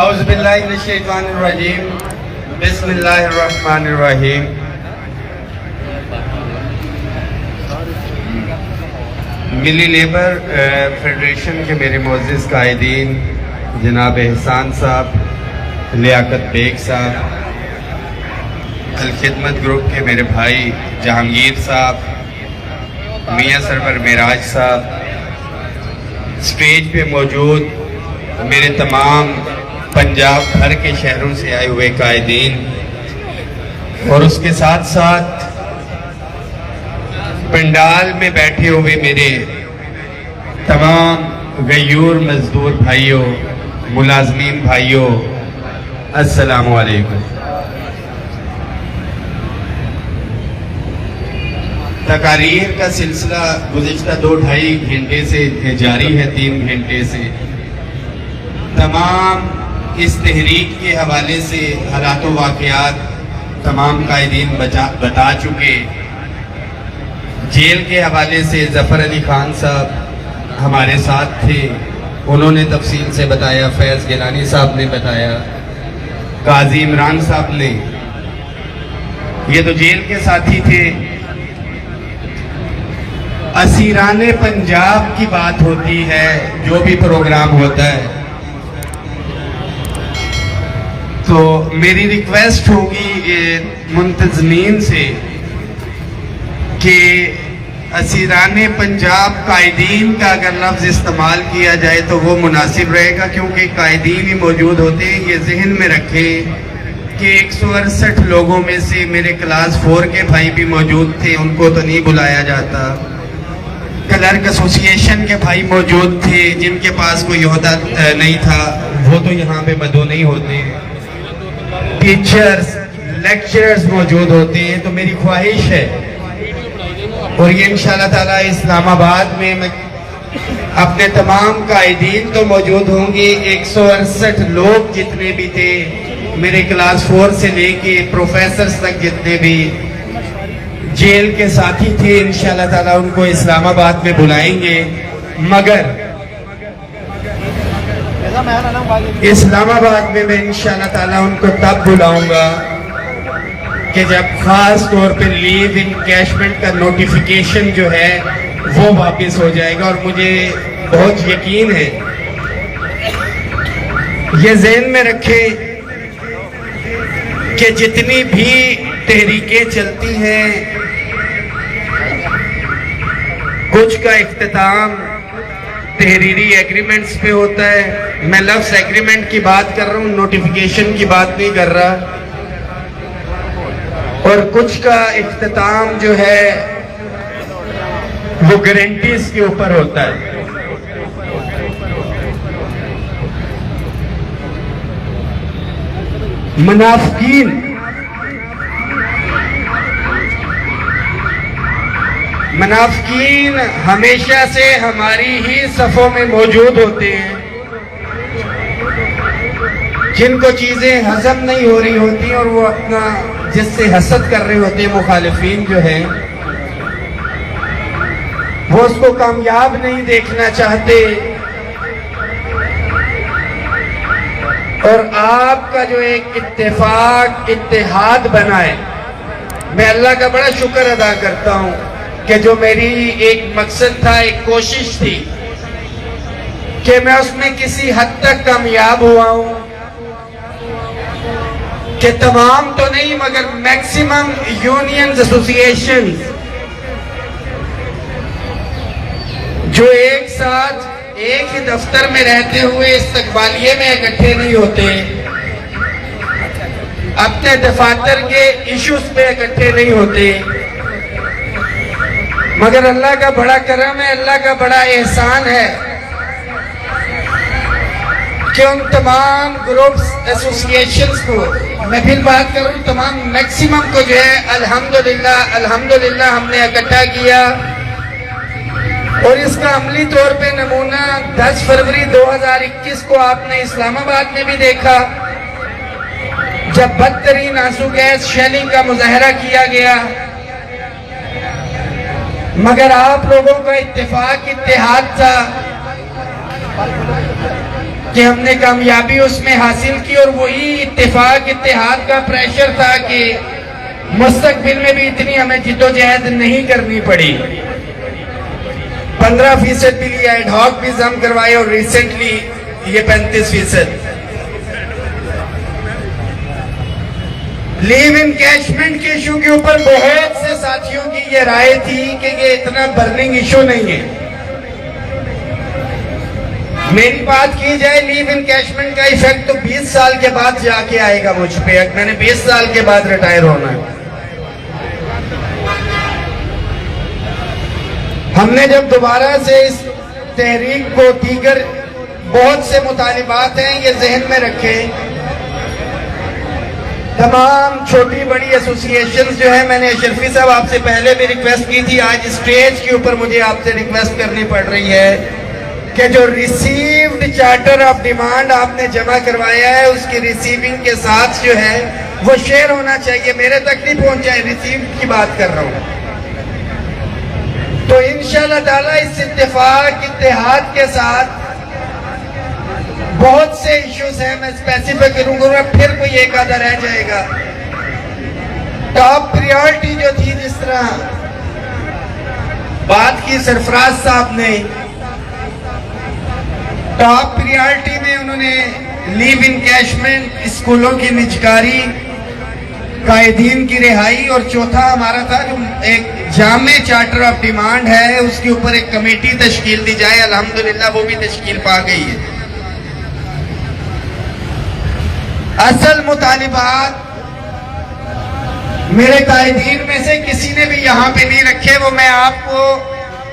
औज़ुबिल्लाहिमिनश्शैतानिर्रजीम बिस्मिल्लाहिर्रहमानिर्रहीम। मिली labour federation के मेरे मोअज़्ज़िज़ कायदीन जनाब एहसान साहब, लियाकत बेग साहब, अल खिदमत ग्रुप के मेरे भाई जहांगीर साहब, मियाँ सरवर मेराज साहब, स्टेज पे मौजूद मेरे तमाम पंजाब भर के शहरों से आए हुए कायदीन और उसके साथ साथ पंडाल में बैठे हुए मेरे तमाम गयूर मजदूर भाइयों, मुलाजमीन भाइयों, अस्सलामु अलैकुम। तकारीर का सिलसिला गुज़िश्ता 2-2.5 घंटे से जारी है, 3 घंटे से। तमाम इस तहरीक के हवाले से हालात वाक़यात तमाम कायदीन बता चुके। जेल के हवाले से ज़फ़र अली खान साहब हमारे साथ थे, उन्होंने तफसील से बताया। फैज़ गिलानी साहब ने बताया, काजी इमरान साहब ने, ये तो जेल के साथी थे। असीराने पंजाब की बात होती है, जो भी प्रोग्राम होता है, तो मेरी रिक्वेस्ट होगी मुंतज़मीन से कि असीराने पंजाब कायदीन का अगर लफ्ज़ इस्तेमाल किया जाए तो वो मुनासिब रहेगा, क्योंकि कायदीन ही मौजूद होते हैं। ये जहन में रखें कि 168 लोगों में से मेरे क्लास 4 के भाई भी मौजूद थे, उनको तो नहीं बुलाया जाता। क्लर्क एसोसिएशन के भाई मौजूद थे, जिनके पास कोई ओहदा नहीं था, वो तो यहाँ पे मदऊ नहीं होते। टीचर्स, लेक्चरर्स मौजूद होते हैं। तो मेरी ख्वाहिश है, और ये इंशाअल्लाह ताला इस्लामाबाद में मैं अपने तमाम कायदीन तो मौजूद होंगे। 168 लोग जितने भी थे, मेरे क्लास 4 से लेके प्रोफेसर्स तक जितने भी जेल के साथी थे, इंशाअल्लाह ताला उनको इस्लामाबाद में बुलाएंगे। मगर इस्लामाबाद में मैं इंशाअल्लाह ताला उनको तब बुलाऊंगा कि जब खास तौर पे लीव इनकैशमेंट का नोटिफिकेशन जो है वो वापस हो जाएगा। और मुझे बहुत यकीन है, ये ज़हन में रखें कि जितनी भी तहरीकें चलती हैं, कुछ का इख्तिताम तहरीरी एग्रीमेंट्स पे होता है। मैं लफ्ज़ एग्रीमेंट की बात कर रहा हूँ, नोटिफिकेशन की बात नहीं कर रहा। और कुछ का इख्तिताम जो है वो गारंटीज के ऊपर होता है। मुनाफिकीन हमेशा से हमारी ही सफ़ों में मौजूद होते हैं। जिनको चीज़ें हजम नहीं हो रही होती और वो अपना जिससे हसद कर रहे होते हैं, मुखालिफिन जो हैं, वो उसको कामयाब नहीं देखना चाहते। और आपका जो एक इत्तेफाक, इत्तेहाद बना है, मैं अल्लाह का बड़ा शुक्र अदा करता हूँ कि जो मेरी एक मकसद था, एक कोशिश थी कि मैं उसमें किसी हद तक कामयाब हुआ हूँ। कि तमाम तो नहीं मगर मैक्सिमम यूनियंस, एसोसिएशन जो एक साथ एक ही दफ्तर में रहते हुए इस्तकबालिये में इकट्ठे नहीं होते, अपने दफातर के इश्यूज पे इकट्ठे नहीं होते, मगर अल्लाह का बड़ा करम है, अल्लाह का बड़ा एहसान है कि उन तमाम ग्रुप्स, एसोसिएशंस को, मैं फिर बात करूं, तमाम मैक्सिमम को जो है अल्हम्दुलिल्लाह हमने इकट्ठा किया। और इसका अमली तौर पे नमूना 10 फरवरी 2021 को आपने इस्लामाबाद में भी देखा, जब बदतरीन आंसू गैस शेलिंग का मुजाहरा किया गया। मगर आप लोगों का इत्तेफाक, इत्तेहाद था कि हमने कामयाबी उसमें हासिल की, और वही इत्तेफाक इत्तेहाद का प्रेशर था कि मुस्तकबिल में भी इतनी हमें जिद्दोजहद नहीं करनी पड़ी। 15% भी लिया, एडहॉक भी जम करवाए, और रिसेंटली ये 35%। लीव इनकैशमेंट के इशू के ऊपर बहुत से साथियों की ये राय थी कि ये इतना बर्निंग इशू नहीं है। मेरी बात की जाए, लीव इनकैशमेंट का इफेक्ट तो 20 साल के बाद जाके आएगा मुझ पे। मैंने 20 साल के बाद रिटायर होना है। हमने जब दोबारा से इस तहरीक को, दीगर बहुत से मुतालिबात हैं ये जहन में रखे, तमाम छोटी बड़ी एसोसिएशन जो है, मैंने अशरफी साहब आपसे पहले भी रिक्वेस्ट की थी, आज स्टेज के ऊपर मुझे आपसे रिक्वेस्ट करनी पड़ रही है कि जो रिसीव्ड चार्टर ऑफ डिमांड आपने जमा करवाया है, उसकी रिसीविंग के साथ जो है वो शेयर होना चाहिए। मेरे तक नहीं पहुंचा है, रिसीव्ड की बात कर रहा हूं। तो इंशाअल्लाह ताला इस इत्तेफाक इत्तेहाद के साथ बहुत से इश्यूज हैं, मैं स्पेसिफिक करूंगा, फिर कोई एक आधा रह जाएगा। टॉप प्रायोरिटी जो थी, जिस तरह बात की सरफराज साहब ने, टॉप प्रायोरिटी में उन्होंने लीव इनकैशमेंट, स्कूलों की निजकारी, कायदीन की रिहाई, और चौथा हमारा था जो एक जामे चार्टर ऑफ डिमांड है, उसके ऊपर एक कमेटी तश्कील दी जाए। अल्हम्दुलिल्लाह वो भी तश्कील पा गई है। असल मुतालिबात मेरे कायदीन में से किसी ने भी यहां पे नहीं रखे, वो मैं आपको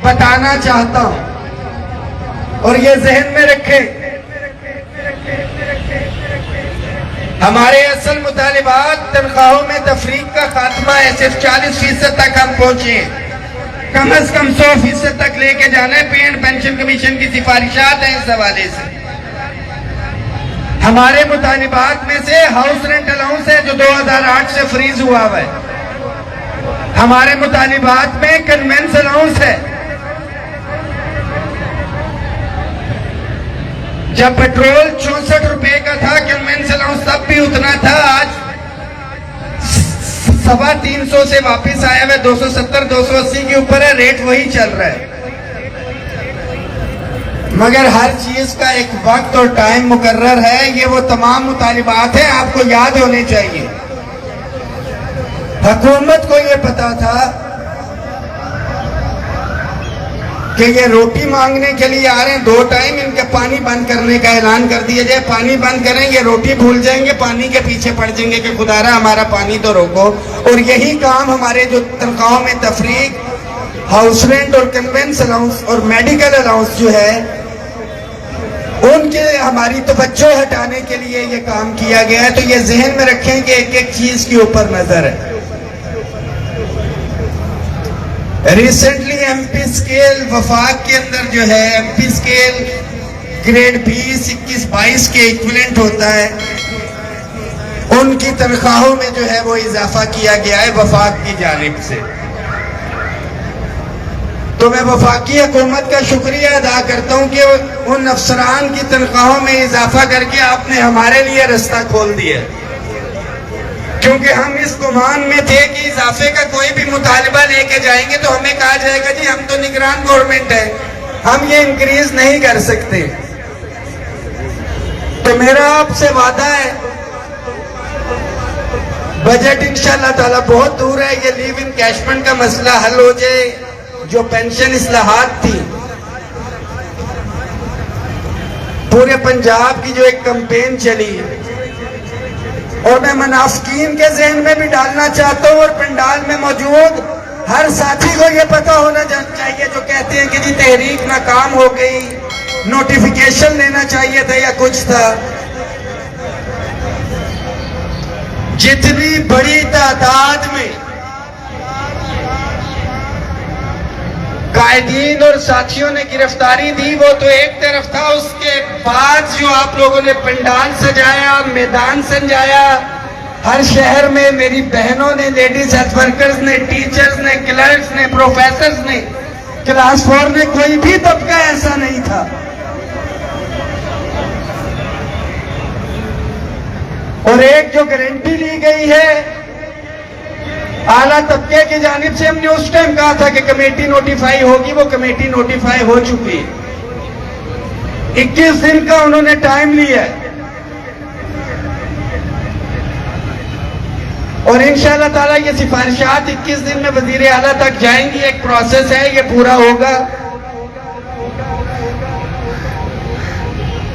बताना चाहता हूं और ये जहन में रखे। हमारे असल मुतालिबात तनख्वाहों में तफरीक का खात्मा है। सिर्फ 40% तक हम पहुंचे, कम से कम 100% तक लेके जाना है। पे एंड पेंशन कमीशन की सिफारिशात हैं इस हवाले से। हमारे मुतालिबात में से हाउस रेंट अलाउंस है जो 2008 से फ्रीज हुआ हुआ है। हमारे मुतालिबात में कन्वेंस अलाउंस है। जब पेट्रोल 64 रुपए का था, कन्वेंस अलाउंस तब भी उतना था। आज 350 से वापस आया हुआ 270 280 के ऊपर है, रेट वही चल रहा है। मगर हर चीज का एक वक्त और टाइम मुकर्रर है। ये वो तमाम मुतालिबात हैं, आपको याद होने चाहिए। हुकूमत को ये पता था कि ये रोटी मांगने के लिए आ रहे हैं, 2 टाइम इनके पानी बंद करने का ऐलान कर दिया जाए। पानी बंद करें, ये रोटी भूल जाएंगे, पानी के पीछे पड़ जाएंगे कि खुदारा हमारा पानी तो रोको। और यही काम हमारे जो तनख्वाहों में तफरीक, हाउस रेंट और कन्वेंस अलाउंस और मेडिकल अलाउंस जो है, उनके हमारी तवज्जो हटाने के लिए ये काम किया गया है। तो ये जहन में रखें कि एक एक चीज के ऊपर नजर है। रिसेंटली एमपी स्केल वफाक के अंदर जो है, एमपी स्केल ग्रेड 20, 21, 22 के इक्विवेलेंट होता है, उनकी तनख्वाहों में जो है वो इजाफा किया गया है वफाक की जानिब से। तो मैं वफाकी हुकूमत का शुक्रिया अदा करता हूं कि उन अफसरान की तनख्वाहों में इजाफा करके आपने हमारे लिए रास्ता खोल दिया। क्योंकि हम इस गुमान में थे कि इजाफे का कोई भी मुतालबा लेके जाएंगे तो हमें कहा जाएगा जी हम तो निगरान गवर्नमेंट है, हम ये इंक्रीज नहीं कर सकते। तो मेरा आपसे वादा है, बजट इंशाअल्लाह ताला बहुत दूर है, ये लीव इनकैशमेंट का मसला हल हो जाए। जो पेंशन इस्लाहात थी, पूरे पंजाब की जो एक कैंपेन चली, और मैं मुनाफिकीन के ज़हन में भी डालना चाहता हूँ, और पंडाल में मौजूद हर साथी को ये पता होना चाहिए जो कहते हैं कि जी तहरीक नाकाम हो गई, नोटिफिकेशन लेना चाहिए था या कुछ था। जितनी बड़ी तादाद में कायदीन और साथियों ने गिरफ्तारी दी वो तो एक तरफ था, उसके बाद जो आप लोगों ने पंडाल सजाया, मैदान सजाया, हर शहर में मेरी बहनों ने, लेडीज हेल्थ वर्कर्स ने, टीचर्स ने, क्लर्क्स ने, प्रोफेसर्स ने, क्लास 4 ने, कोई भी तबका ऐसा नहीं था और एक जो गारंटी ली गई है आला तबके की जानिब से, हमने उस टाइम कहा था कि कमेटी नोटिफाई होगी, वो कमेटी नोटिफाई हो चुकी है। 21 दिन का उन्होंने टाइम लिया है और इंशाअल्लाह ताला ये सिफारिशात 21 दिन में वजीर आला तक जाएंगी। एक प्रोसेस है, ये पूरा होगा।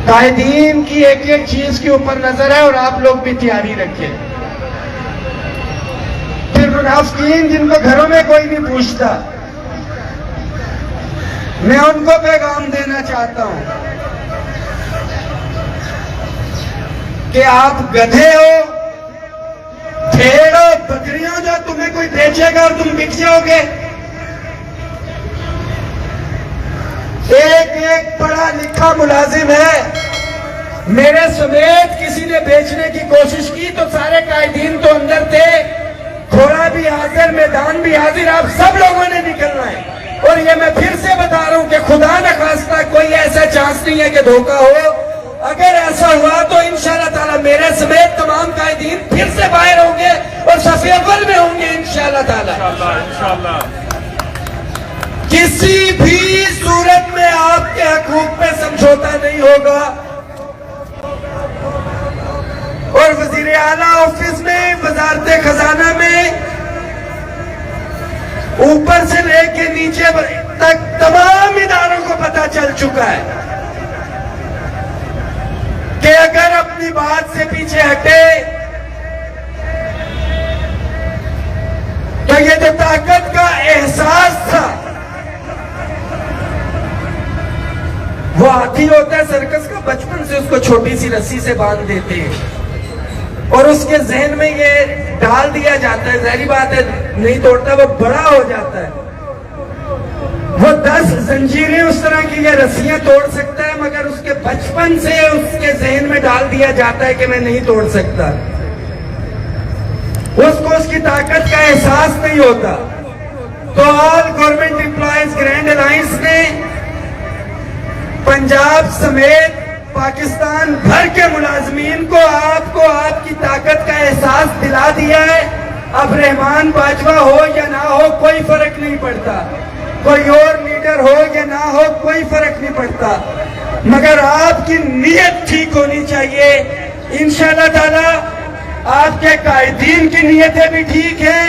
कायदीन की एक एक चीज के ऊपर नजर है और आप लोग भी तैयारी रखें। फिर मुनाफिकीन जिनको घरों में कोई नहीं पूछता, मैं उनको पैगाम देना चाहता हूं कि आप गधे हो, भेड़ हो, बकरियां हो, जो तुम्हें कोई बेचेगा और तुम बिक जाओगे। एक एक पढ़ा लिखा मुलाजिम है, मेरे समेत किसी ने बेचने की कोशिश की तो सारे कायदीन तो अंदर थे, घोड़ा भी हाजिर, मैदान भी हाजिर, आप सब लोगों ने निकलना है। और ये मैं फिर से बता रहा हूं कि खुदा न खास्ता कोई ऐसा चांस नहीं है कि धोखा हो। अगर ऐसा हुआ तो इंशाअल्लाह ताला मेरे समेत तमाम कायदीन फिर से बाहर होंगे और सफ़े अव्वल में होंगे इंशाअल्लाह ताला। इंशाअल्लाह किसी भी सूरत में आपके हकूक पे समझौता नहीं होगा। और वजीर आला ऑफिस में, वजारत खजाना में, ऊपर से लेके नीचे तक तमाम इदारों को पता चल चुका है कि अगर अपनी बात से पीछे हटे तो ये जो ताकत का एहसास था, वो हाथी होता है सर्कस का, बचपन से उसको छोटी सी रस्सी से बांध देते हैं और उसके जहन में ये डाल दिया जाता है, ज़ाहिर बात है नहीं तोड़ता, वो बड़ा हो जाता है। वो 10 जंजीरें उस तरह की ये रस्सियां तोड़ सकता है, मगर उसके बचपन से उसके जहन में डाल दिया जाता है कि मैं नहीं तोड़ सकता। उसको उसकी ताकत का एहसास नहीं होता। तो all government employees grand alliance ने पंजाब समेत पाकिस्तान भर के मुलाजमीन को आपको आपकी ताकत का एहसास दिला दिया है। अब रहमान बाजवा हो या ना हो कोई फर्क नहीं पड़ता, कोई और लीडर हो या ना हो कोई फर्क नहीं पड़ता, मगर आपकी नीयत ठीक होनी चाहिए। इंशाअल्लाह ताला आपके कायदीन की नीयतें भी ठीक हैं,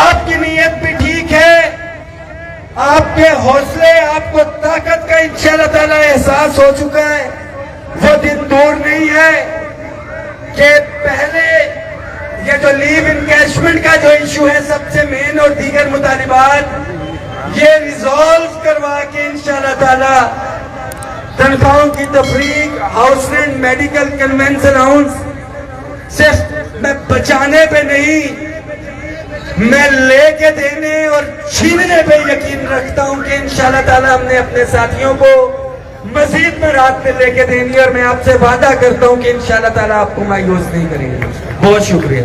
आपकी नीयत भी ठीक है, आपके हौसले, आपको ताकत का इंशाअल्लाह ताला एहसास हो चुका है। वो दिन दूर नहीं है कि पहले ये जो लीव इनकैशमेंट का जो इशू है सबसे मेन और दीगर मुतालिबात, ये रिजॉल्व करवा के इंशाअल्लाह ताला तनख्वाहों की तफरीक, house rent, medical conveyance allowance सिर्फ मैं बचाने पे नहीं, मैं लेके देने और छीनने पे यकीन रखता हूं कि इंशाअल्लाह ताला हमने अपने साथियों को मजीद में रात में लेके देनी, और मैं आपसे वादा करता हूं कि इंशाअल्लाह ताला आपको मायूस नहीं करेंगे। बहुत शुक्रिया।